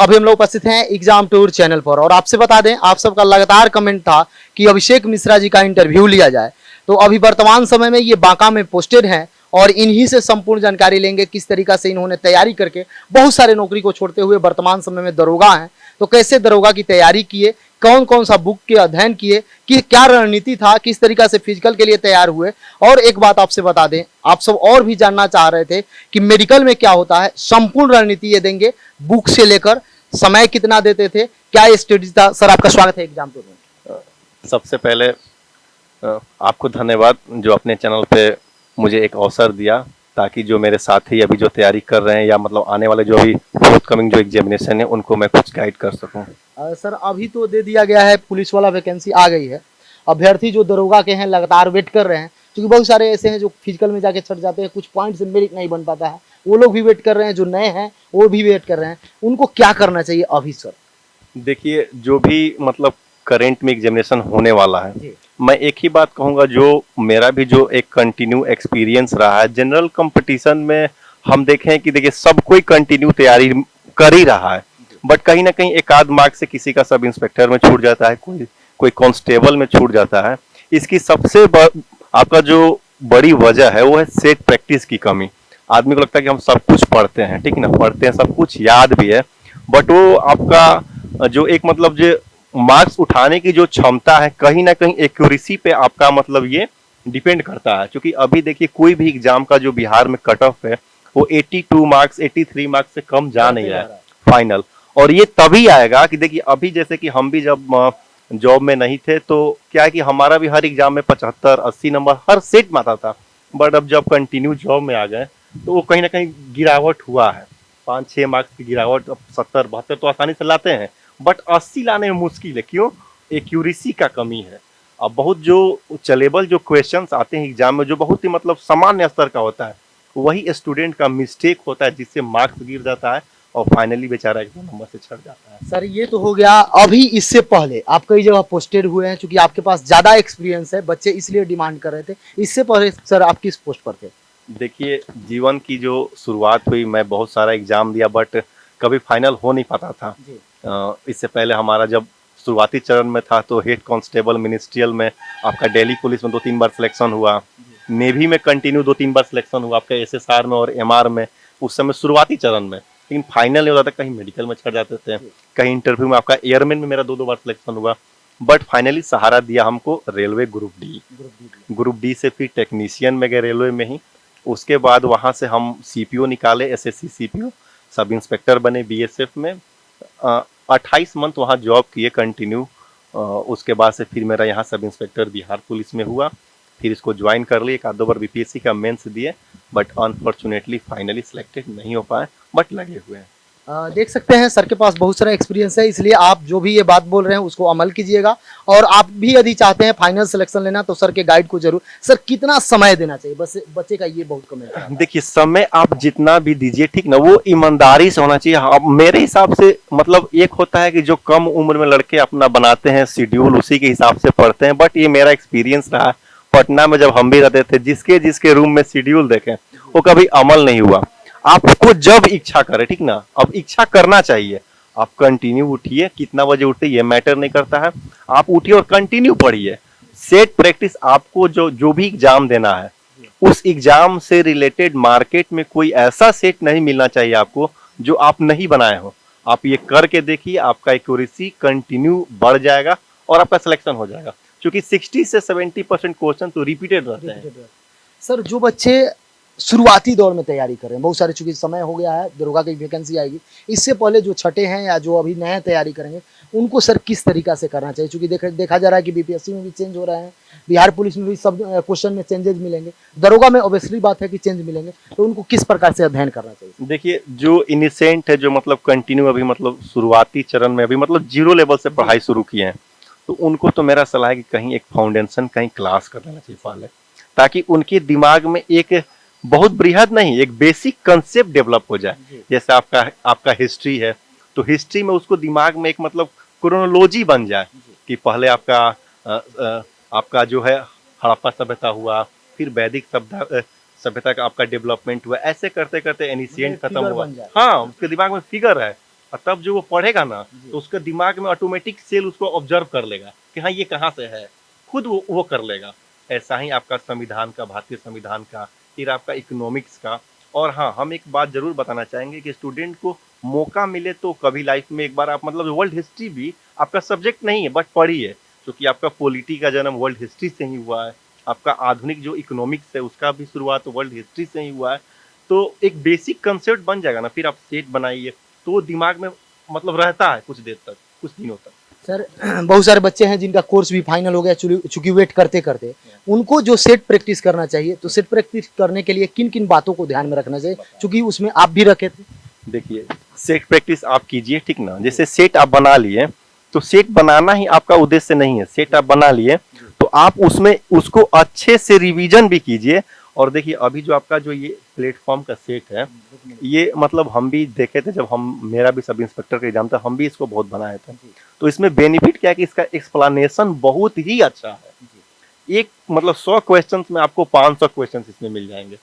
अभी हम लोग उपस्थित हैं एग्जाम टूर चैनल पर और आपसे बता दें, आप सबका लगातार कमेंट था कि अभिषेक मिश्रा जी का इंटरव्यू लिया जाए। तो अभी वर्तमान समय में ये बांका में पोस्टेड हैं और इन्हीं से संपूर्ण जानकारी लेंगे किस तरीका से इन्होंने तैयारी करके बहुत सारे नौकरी को छोड़ते हुए वर्तमान समय में दरोगा हैं। तो कैसे दरोगा की तैयारी किए, कौन कौन सा बुक के अध्ययन किए, कि क्या रणनीति था, किस तरीका से फिजिकल के लिए तैयार हुए। और एक बात आपसे बता दें, आप सब और भी जानना चाह रहे थे कि मेडिकल में क्या होता है, संपूर्ण रणनीति ये देंगे, बुक से लेकर समय कितना देते थे, क्या स्टडी था। सर आपका स्वागत है एग्जाम टूर में। सबसे पहले आपको धन्यवाद जो अपने चैनल पे मुझे एक अवसर दिया, ताकि जो मेरे साथी अभी जो तैयारी कर रहे हैं या मतलब आने वाले जो अभी फोर्थकमिंग जो एग्जामिनेशन है उनको मैं कुछ गाइड कर सकूं। सर अभी तो दे दिया गया है, पुलिस वाला वैकेंसी आ गई है। अभ्यर्थी जो दरोगा के हैं लगातार वेट कर रहे हैं, क्योंकि बहुत सारे ऐसे हैं जो फिजिकल में जाके छट जाते हैं, कुछ पॉइंट से मेरिट नहीं बन पाता है, वो लोग भी वेट कर रहे हैं। जो नए हैं वो भी वेट कर रहे हैं, उनको क्या करना चाहिए अभी सर? देखिए, जो भी मतलब करेंट में एग्जामिनेशन होने वाला है, मैं एक ही बात कहूंगा, जो मेरा भी जो एक कंटिन्यू एक्सपीरियंस रहा है जनरल कंपटीशन में, हम देखें कि देखिए सब कोई कंटिन्यू तैयारी कर ही रहा है, बट कहीं ना कहीं एक आध मार्क से किसी का सब इंस्पेक्टर में छूट जाता है, कोई कांस्टेबल में छूट जाता है। इसकी सबसे आपका जो बड़ी वजह है वो है सेट प्रैक्टिस की कमी। आदमी को लगता है कि हम सब कुछ पढ़ते हैं, ठीक है ना, पढ़ते हैं, सब कुछ याद भी है, बट वो आपका जो एक मतलब जो मार्क्स उठाने की जो क्षमता है, कहीं ना कहीं एक्यूरेसी पे आपका मतलब ये डिपेंड करता है। क्योंकि अभी देखिए कोई भी एग्जाम का जो बिहार में कट ऑफ है वो 82 मार्क्स 83 मार्क्स से कम जा नहीं रहा है फाइनल। और ये तभी आएगा कि देखिए अभी जैसे कि हम भी जब जॉब में नहीं थे तो क्या है कि हमारा भी हर एग्जाम में 75-80 नंबर हर सेट में आता था, बट अब जब कंटिन्यू जॉब में आ गए तो वो कहीं ना कहीं गिरावट हुआ है, 5-6 मार्क्स की गिरावट। अब 70-72 तो आसानी से लाते हैं, बट 80 लाने में मुश्किल है। क्यों? एक्यूरेसी का कमी है। अब बहुत जो चलेबल जो क्वेश्चंस आते हैं एग्जाम में, जो बहुत ही मतलब सामान्य स्तर का होता है, वही स्टूडेंट का मिस्टेक होता है जिससे मार्क्स गिर जाता है और फाइनली बेचारा एक नंबर से छट जाता है। सर ये तो हो गया। अभी इससे पहले आप कई जगह पोस्टेड हुए हैं, क्योंकि आपके पास ज्यादा एक्सपीरियंस है, बच्चे इसलिए डिमांड कर रहे थे। इससे पहले सर आप किस पोस्ट पर थे? देखिए, जीवन की जो शुरुआत हुई, मैं बहुत सारा एग्जाम दिया बट कभी फाइनल हो नहीं पाता था। इससे पहले हमारा जब शुरुआती चरण में था तो हेड कांस्टेबल मिनिस्ट्रियल में, आपका दिल्ली पुलिस में 2-3 बार सिलेक्शन हुआ, नेवी में कंटिन्यू 2-3 बार सिलेक्शन हुआ, आपका एसएसआर में और एमआर में, उस समय शुरुआती चरण में। लेकिन फाइनल नहीं होता था, कहीं मेडिकल में छट जाते थे, कहीं इंटरव्यू में, आपका एयरमैन में मेरा 2-2 बार सिलेक्शन हुआ, बट फाइनली सहारा दिया हमको रेलवे ग्रुप डी से फिर टेक्नीशियन में गए रेलवे में ही। उसके बाद वहां से हम सीपीओ निकाले, एसएससी सीपीओ, सब इंस्पेक्टर बने बीएसएफ में। 28 मंथ वहाँ जॉब किए कंटिन्यू। उसके बाद से फिर मेरा यहाँ सब इंस्पेक्टर बिहार पुलिस में हुआ, फिर इसको ज्वाइन कर लिए, एक आध दो बार बीपीएससी का मेंस दिए, बट अनफॉर्चुनेटली फाइनली सिलेक्टेड नहीं हो पाए, बट लगे हुए हैं। देख सकते हैं सर के पास बहुत सारा एक्सपीरियंस है, इसलिए आप जो भी ये बात बोल रहे हैं उसको अमल कीजिएगा। और आप भी यदि चाहते हैं फाइनल सिलेक्शन लेना तो सर के गाइड को जरूर। सर कितना समय देना चाहिए बस बच्चे का, ये बहुत कमेंट है। देखिए, समय आप जितना भी दीजिए, ठीक ना, वो ईमानदारी से होना चाहिए। अब मेरे हिसाब से मतलब एक होता है कि जो कम उम्र में लड़के अपना बनाते हैं शेड्यूल, उसी के हिसाब से पढ़ते हैं, बट ये मेरा एक्सपीरियंस रहा है पटना में जब हम भी रहते थे, जिसके जिसके रूम में शेड्यूल देखें वो कभी अमल नहीं हुआ। आपको जब इच्छा करे, ठीक ना, अब इच्छा करना चाहिए, आप कंटिन्यू उठिए, कितना बजे उठे ये मैटर नहीं करता है, आप उठिए और कंटिन्यू पढ़िए। सेट प्रैक्टिस, आपको जो भी एग्जाम देना है उस एग्जाम से रिलेटेड मार्केट में कोई ऐसा सेट नहीं मिलना चाहिए आपको जो आप नहीं बनाए हो। आप ये करके देखिए, आपका एक्यूरेसी कंटिन्यू बढ़ जाएगा और आपका सिलेक्शन हो जाएगा, क्योंकि 60 से 70% क्वेश्चन तो रिपीटेड रहते हैं। सर जो बच्चे शुरुआती दौर में तैयारी कर रहे हैं, बहुत सारे, चूंकि समय हो गया है, दरोगा की वैकेंसी आएगी, इससे पहले जो छठे हैं या जो अभी नए तैयारी करेंगे उनको सर किस तरीका से करना चाहिए? क्योंकि देखा जा रहा है कि बीपीएससी में भी चेंज हो रहा है, बिहार पुलिस में भी सब क्वेश्चन में चेंजेस मिलेंगे, दरोगा में ऑब्वियसली बात है कि चेंज मिलेंगे, तो उनको किस प्रकार से अध्ययन करना चाहिए? देखिए, जो इनिसेंट है, जो मतलब कंटिन्यू अभी मतलब शुरुआती चरण में अभी मतलब 0 लेवल से पढ़ाई शुरू किए हैं, तो उनको तो मेरा सलाह है कि कहीं एक फाउंडेशन कहीं क्लास कर लेना चाहिए पहले, ताकि उनके दिमाग में एक बहुत बृहद नहीं, एक बेसिक कंसेप्ट डेवलप हो जाए। जैसे आपका हिस्ट्री है तो हिस्ट्री में उसको दिमाग में एक मतलब क्रोनोलॉजी बन जाए कि पहले आपका जो है हड़प्पा सभ्यता हुआ, फिर वैदिक सभ्यता का आपका डेवलपमेंट हुआ, ऐसे करते करते एनिशिएंट खत्म हुआ। हाँ, उसके दिमाग में फिगर है और तब जो वो पढ़ेगा ना तो उसके दिमाग में ऑटोमेटिक सेल उसको ऑब्जर्व कर लेगा कि हाँ ये कहाँ से है, खुद वो कर लेगा। ऐसा ही आपका संविधान का, भारतीय संविधान का, फिर आपका इकोनॉमिक्स का। और हाँ, हम एक बात जरूर बताना चाहेंगे कि स्टूडेंट को मौका मिले तो कभी लाइफ में एक बार आप मतलब वर्ल्ड हिस्ट्री भी आपका सब्जेक्ट नहीं है बट पढ़िए, क्योंकि आपका पॉलिटी का जन्म वर्ल्ड हिस्ट्री से ही हुआ है, आपका आधुनिक जो इकोनॉमिक्स है उसका भी शुरुआत वर्ल्ड हिस्ट्री से ही हुआ है। तो एक बेसिक कंसेप्ट बन जाएगा ना, फिर आप सेट बनाइए तो वो दिमाग में मतलब रहता है कुछ देर तक, कुछ दिनों तक। सर बहुत सारे बच्चे हैं जिनका कोर्स भी फाइनल हो गया, चूंकि वेट करते करते उनको जो सेट प्रैक्टिस करना चाहिए, तो सेट प्रैक्टिस करने के लिए किन किन बातों को ध्यान में रखना चाहिए, क्योंकि उसमें आप भी रखे थे। देखिए, सेट प्रैक्टिस आप कीजिए, ठीक ना। जैसे सेट आप बना लिए तो सेट बनाना ही आपका उद्देश्य नहीं है। सेट आप बना लिए तो आप उसमें उसको अच्छे से रिवीजन भी कीजिए। और देखिए, अभी जो आपका जो ये प्लेटफॉर्म का सेट है, ये मतलब हम भी देखे थे जब हम, मेरा भी सब इंस्पेक्टर का एग्जाम था, हम भी इसको बहुत बनाए थे। तो इसमें बेनिफिट क्या है कि इसका एक्सप्लेनेशन बहुत ही अच्छा है। एक मतलब 100 क्वेश्चंस में आपको 500 क्वेश्चंस इसमें मिल जाएंगे।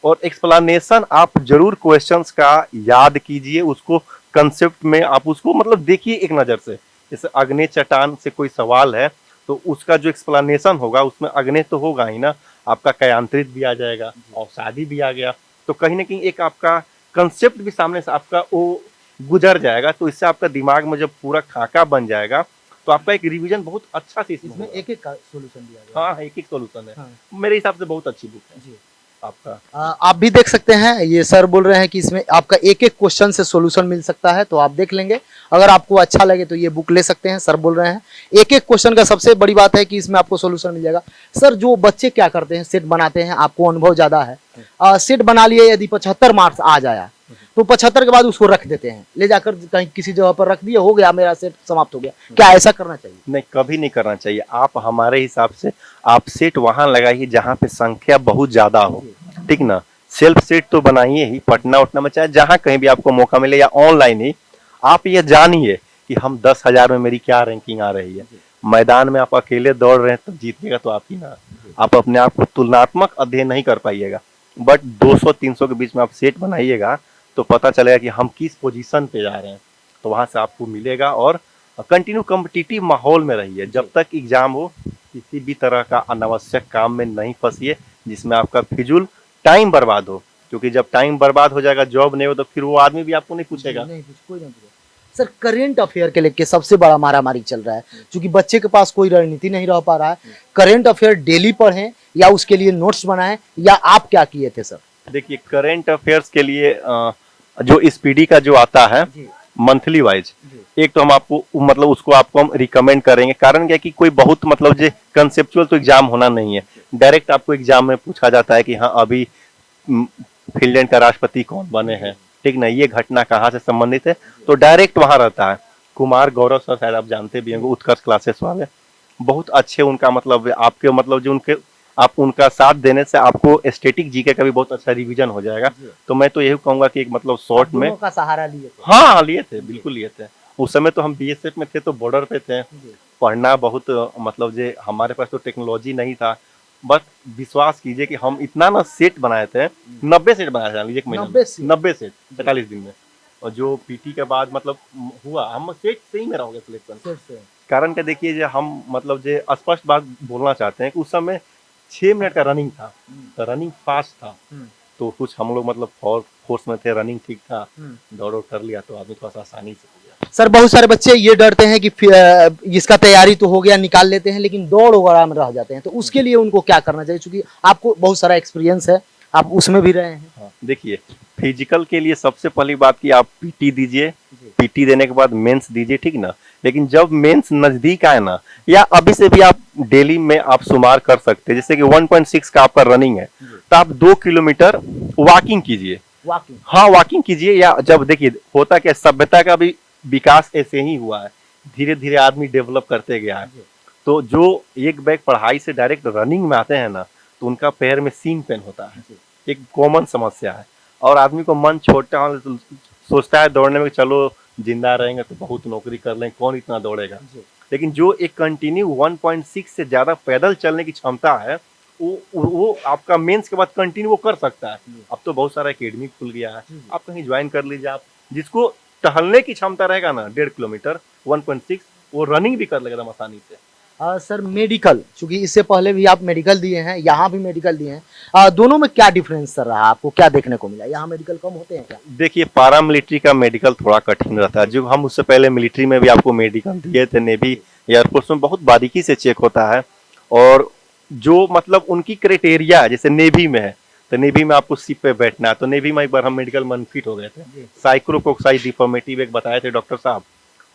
और एक्सप्लेनेशन आप जरूर क्वेश्चंस का याद कीजिए, उसको कंसेप्ट में आप उसको मतलब देखिए एक नज़र से। जैसे अग्नि चट्टान से कोई सवाल है तो उसका जो एक्सप्लेनेशन होगा उसमें अग्नि तो होगा ही ना, आपका कयांत्रित भी आ जाएगा और शादी भी आ गया, तो कहीं ना कहीं एक आपका कंसेप्ट भी सामने से आपका वो गुजर जाएगा। तो इससे आपका दिमाग में जब पूरा खाका बन जाएगा तो आपका एक रिवीजन बहुत अच्छा से इसमें एक एक का सॉल्यूशन दिया गया है। हाँ, एक एक सॉल्यूशन है। हाँ। मेरे हिसाब से बहुत अच्छी बुक है जी। आपका। आप भी देख सकते हैं, ये सर बोल रहे हैं कि इसमें आपका एक एक क्वेश्चन से सॉल्यूशन मिल सकता है, तो आप देख लेंगे। अगर आपको अच्छा लगे तो ये बुक ले सकते हैं। सर बोल रहे हैं एक एक क्वेश्चन का सबसे बड़ी बात है कि इसमें आपको सॉल्यूशन मिल जाएगा। सर जो बच्चे क्या करते हैं, सेट बनाते हैं, आपको अनुभव ज्यादा है, सेट बना लिए, यदि 75 मार्क्स आ जाया तो 75 के बाद उसको रख देते हैं, ले जाकर कहीं किसी जगह पर रख दिए, हो गया मेरा सेट समाप्त हो गया। क्या ऐसा करना चाहिए? नहीं, कभी नहीं करना चाहिए। आप हमारे हिसाब से आप सेट वहां लगाइए जहां पे संख्या बहुत ज्यादा हो, ठीक ना। सेल्फ सेट तो बनाइए ही, पटना उटना में चाहे जहां कहीं भी आपको मौका मिले या ऑनलाइन ही। आप ये जानिए कि हम 10,000 में मेरी क्या रैंकिंग आ रही है। मैदान में आप अकेले दौड़ रहे हैं तो जीतिएगा तो आप ही ना। आप अपने आप को तुलनात्मक अध्ययन नहीं कर पाइएगा, बट 200-300 के बीच में आप सेट बनाइएगा तो पता चलेगा कि हम किस पोजीशन पे जा रहे हैं, तो वहां से आपको मिलेगा। और कंटिन्यू कॉम्पिटिटिव माहौल में रहिए जब तक एग्जाम हो। किसी भी तरह का अनावश्यक काम में नहीं फंसिए जिसमें आपका फिजूल टाइम बर्बाद हो, क्योंकि जब टाइम बर्बाद हो जाएगा, जॉब नहीं हो, तो फिर वो आदमी भी आपको नहीं पूछेगा। नहीं, कोई नहीं पूछेगा। सर करेंट अफेयर के लेके सबसे बड़ा मारामारी चल रहा है, क्योंकि बच्चे के पास कोई रणनीति नहीं रह पा रहा है। करेंट अफेयर डेली पढ़ें या उसके लिए नोट्स बनाएं, या आप क्या किए थे सर? देखिए, करेंट अफेयर्स के लिए जो स्पीडी का जो आता है मंथली वाइज, एक तो हम आपको मतलब उसको आपको हम रिकमेंड करेंगे। कारण क्या है कि कोई बहुत मतलब जो कंसेप्चुअल तो एग्जाम होना नहीं है, डायरेक्ट आपको एग्जाम में पूछा जाता है कि हाँ अभी फिनलैंड का राष्ट्रपति कौन बने हैं, ठीक ना, ये घटना कहाँ से संबंधित है, तो डायरेक्ट वहां रहता है। कुमार गौरव सर शायद आप जानते भी होंगे, उत्कर्ष क्लासेस वाले, बहुत अच्छे उनका मतलब आपके मतलब जो उनके आप उनका साथ देने से आपको स्टैटिक जीके का भी बहुत अच्छा रिवीजन हो जाएगा। तो मैं तो यही कहूंगा कि एक मतलब शॉर्ट में का सहारा लिए थे? हाँ, लिए थे, बिल्कुल लिए थे। उस समय तो हम बीएसएफ में थे तो बॉर्डर पे थे, पढ़ना बहुत मतलब जे हमारे पास तो टेक्नोलॉजी नहीं था, बस विश्वास कीजिए कि हम इतना ना सेट बनाए थे, 90 सेट बनाए थे एक महीने, 90 सेट 45 दिन में। और जो पीटी के बाद मतलब हुआ, हम सेट से ही मेरा हो गया सिलेक्शन। कारण क्या, देखिए जो हम मतलब जो स्पष्ट बात बोलना चाहते हैं कि उस समय 6 मिनट का रनिंग था, तो रनिंग फास्ट था, तो कुछ हम लोग मतलब फोर्स में थे, रनिंग ठीक था, दौड़ कर लिया तो आदमी थोड़ा सा आसानी से हो गया। सर बहुत सारे बच्चे ये डरते हैं कि इसका तैयारी तो हो गया, निकाल लेते हैं, लेकिन दौड़ वगैरह में रह जाते हैं, तो उसके लिए उनको क्या करना चाहिए? क्योंकि आपको बहुत सारा एक्सपीरियंस है, आप उसमें भी रहे हैं। हाँ, देखिए फिजिकल के लिए सबसे पहली बात की आप पीटी दीजिए, पीटी देने के बाद मेंस दीजिए, ठीक ना। लेकिन जब मेंस नजदीक आए ना, या अभी से भी आप डेली में आप शुमार कर सकते हैं, जैसे कि 1.6 का आपका रनिंग है तो आप 2 किलोमीटर वॉकिंग कीजिए। वॉकिंग? हाँ, वॉकिंग कीजिए। या जब देखिए होता क्या, सभ्यता का भी विकास ऐसे ही हुआ है, धीरे धीरे आदमी डेवलप करते गया है। तो जो एक बैग पढ़ाई से डायरेक्ट रनिंग में आते हैं ना, तो उनका पैर में सीन पेन होता है, एक कॉमन समस्या है। और आदमी को मन छोटा हो तो सोचता है दौड़ने में, चलो जिंदा रहेंगे तो बहुत नौकरी कर लेंगे, कौन इतना दौड़ेगा। लेकिन जो एक कंटिन्यू 1.6 से ज्यादा पैदल चलने की क्षमता है, वो आपका मेंस के बाद कंटिन्यू वो कर सकता है। अब तो बहुत सारा एकेडमी खुल गया है, आप कहीं ज्वाइन कर लीजिए। आप जिसको टहलने की क्षमता रहेगा ना 1.5 किलोमीटर 1.6, वो रनिंग भी कर लेगा एकदम आसानी से। सर मेडिकल, चूंकि इससे पहले भी आप मेडिकल दिए हैं, यहाँ भी मेडिकल दिए हैं, दोनों में क्या डिफरेंस सर रहा, आपको क्या देखने को मिला? यहाँ मेडिकल कम होते हैं क्या? देखिए पारा मिलिट्री का मेडिकल थोड़ा कठिन रहता है। जो हम उससे पहले मिलिट्री में भी आपको मेडिकल दिए थे, नेवी एयरफोर्स में बहुत बारीकी से चेक होता है। और जो मतलब उनकी क्राइटेरिया है, जैसे नेवी में है तो नेवी में आपको सिप पे बैठना है, तो नेवी में एक बार हम मेडिकल में अनफिट हो गए थे। साइक्रोकोक्साई डिफॉर्मिटी एक बताए थे डॉक्टर साहब,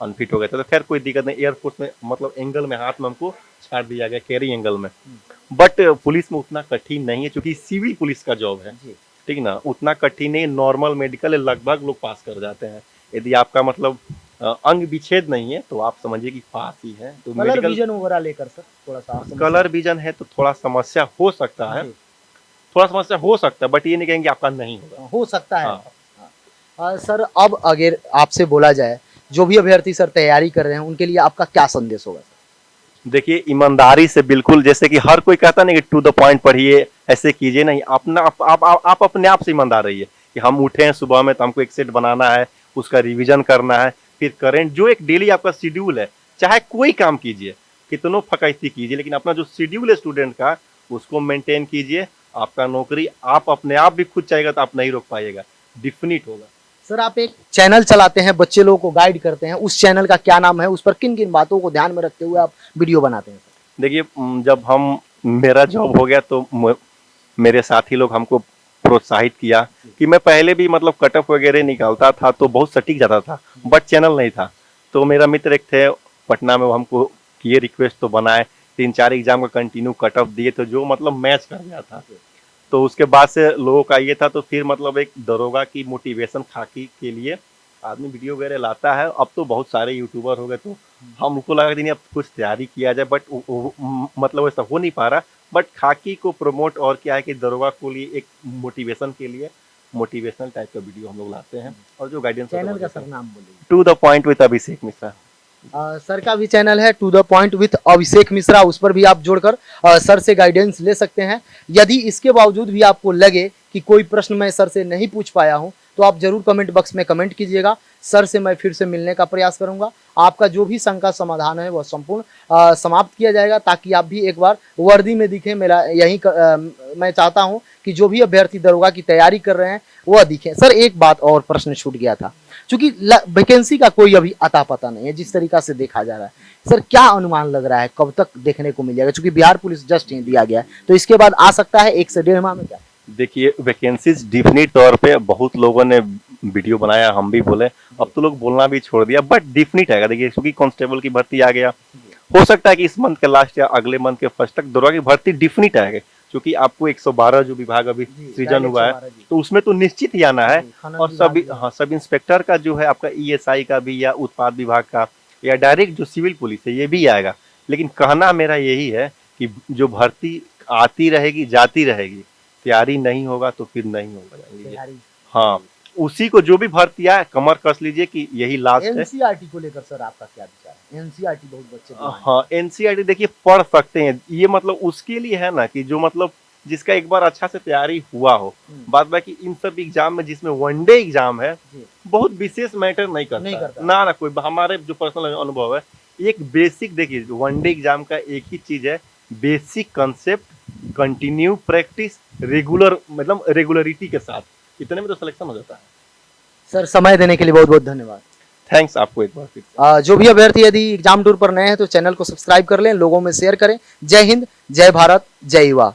अनफिट हो गए थे। तो खैर कोई दिक्कत नहीं, एयरफोर्स में मतलब एंगल में हाथ में हमको छाट दिया गया, कैरी एंगल में। बट पुलिस में उतना कठिन नहीं है, क्योंकि सिविल पुलिस का जॉब है, ठीक ना, उतना कठिन नहीं। नॉर्मल मेडिकल लगभग लोग पास कर जाते हैं। यदि आपका मतलब अंग विच्छेद नहीं है तो आप समझिए कि पास ही है। तो कलर विजन वगैरह लेकर सर थोड़ा सा कलर विजन है तो थोड़ा समस्या हो सकता है, थोड़ा समस्या हो सकता है, बट ये नहीं कहेंगे आपका नहीं होगा, हो सकता है। हाँ। सर अब अगर आपसे बोला जाए, जो भी अभ्यर्थी सर तैयारी कर रहे हैं उनके लिए आपका क्या संदेश होगा सर? देखिए ईमानदारी से, बिल्कुल जैसे कि हर कोई कहता नहीं कि टू द पॉइंट पढ़िए, ऐसे कीजिए नहीं, अपना आप अपने आप से ईमानदार रहिए कि हम उठे हैं सुबह में तो हमको एक सेट बनाना है, उसका रिवीजन करना है, फिर करेंट जो एक डेली आपका शेड्यूल है, चाहे कोई काम कीजिए, कितनों फकैती कीजिए, लेकिन अपना जो शेड्यूल है स्टूडेंट का उसको मेंटेन कीजिए। आपका नौकरी आप अपने आप भी खुद चाहेगा तो आप नहीं रोक पाइएगा, डिफिनिट होगा। सर आप एक चैनल चलाते हैं, बच्चे लोगों को गाइड करते हैं, उस चैनल का क्या नाम है? उस पर किन किन बातों को ध्यान में रखते हुए आप वीडियो बनाते हैं सर? देखिए जब हम मेरा जॉब हो गया तो मेरे साथी लोग हमको प्रोत्साहित किया कि मैं पहले भी मतलब कटअप वगैरह निकालता था तो बहुत सटीक जाता था, बट चैनल नहीं था। तो मेरा मित्र एक थे पटना में, वो हमको किए रिक्वेस्ट तो बनाए, 3-4 एग्जाम का कंटिन्यू कटअप दिए, तो जो मतलब मैच कर गया था। तो उसके बाद से लोगों का ये था, तो फिर मतलब एक दरोगा की मोटिवेशन खाकी के लिए आदमी वीडियो वगैरह लाता है। अब तो बहुत सारे यूट्यूबर हो गए, तो हमको लगा कि नहीं अब कुछ तैयारी किया जाए, बट मतलब ऐसा हो नहीं पा रहा। बट खाकी को प्रमोट और क्या है कि दरोगा को लिए एक मोटिवेशन के लिए मोटिवेशनल टाइप का वीडियो हम लोग लाते हैं, और जो गाइडेंस चैनल का सर नाम बोलिए। To the point with Abhishek Mishra. Sir का भी चैनल है to the point with Abhishek Mishra, उस पर भी आप जोड़कर सर से गाइडेंस ले सकते हैं। यदि इसके बावजूद भी आपको लगे कि कोई प्रश्न मैं सर से नहीं पूछ पाया हूं, तो आप जरूर कमेंट बॉक्स में कमेंट कीजिएगा, सर से मैं फिर से मिलने का प्रयास करूंगा। आपका जो भी शंका समाधान है वह संपूर्ण समाप्त किया जाएगा, ताकि आप भी एक बार वर्दी में दिखें। मेरा यही मैं चाहता हूं कि जो भी अभ्यर्थी दरोगा की तैयारी कर रहे हैं वह दिखें। सर एक बात और प्रश्न छूट गया था, चूंकि वैकेंसी का कोई अभी अता पता नहीं है जिस तरीका से देखा जा रहा है, सर क्या अनुमान लग रहा है कब तक देखने को मिलेगा? चूंकि बिहार पुलिस जस्ट ही दिया गया है, तो इसके बाद आ सकता है 1 से 1.5 माह में क्या? देखिए वैकेंसीज डिफिनिट तौर पे बहुत लोगों ने वीडियो बनाया, हम भी बोले, अब तो लोग बोलना भी छोड़ दिया, बट डिफिनिट आएगा। देखिए क्योंकि कांस्टेबल की भर्ती आ गया, हो सकता है कि इस मंथ के लास्ट या अगले मंथ के फर्स्ट तक दरोगा की भर्ती डिफिनिट आएगा, क्योंकि आपको 112 जो विभाग अभी सृजन हुआ है तो उसमें तो निश्चित ही आना है। और सब इंस्पेक्टर का जो है आपका ESI का भी, या उत्पाद विभाग का, या डायरेक्ट जो सिविल पुलिस है ये भी आएगा। लेकिन कहना मेरा यही है कि जो भर्ती आती रहेगी जाती रहेगी, तैयारी नहीं होगा तो फिर नहीं होगा। हाँ, उसी को जो भी भर्ती आए कमर कस लीजिए कि यही लास्ट है। NCERT को लेकर सर आपका क्या विचार है? NCERT बहुत बच्चे हाँ, NCERT देखिए पढ़ सकते हैं, ये मतलब उसके लिए है ना कि जो मतलब जिसका एक बार अच्छा से तैयारी हुआ हो। बात बाकी इन सब एग्जाम में जिसमें वनडे एग्जाम है बहुत विशेष मैटर नहीं करता, ना कोई। हमारे जो पर्सनल अनुभव है, एक बेसिक देखिए वनडे एग्जाम का एक ही चीज है, basic concept, continue practice, regular मतलब रेगुलरिटी के साथ, इतने में तो सिलेक्शन हो जाता है। सर समय देने के लिए बहुत बहुत धन्यवाद। थैंक्स आपको एक बार फिर। जो भी अभ्यर्थी यदि एग्जाम टूर पर नए हैं तो चैनल को सब्सक्राइब कर लें, लोगों में शेयर करें। जय हिंद, जय भारत, जय युवा।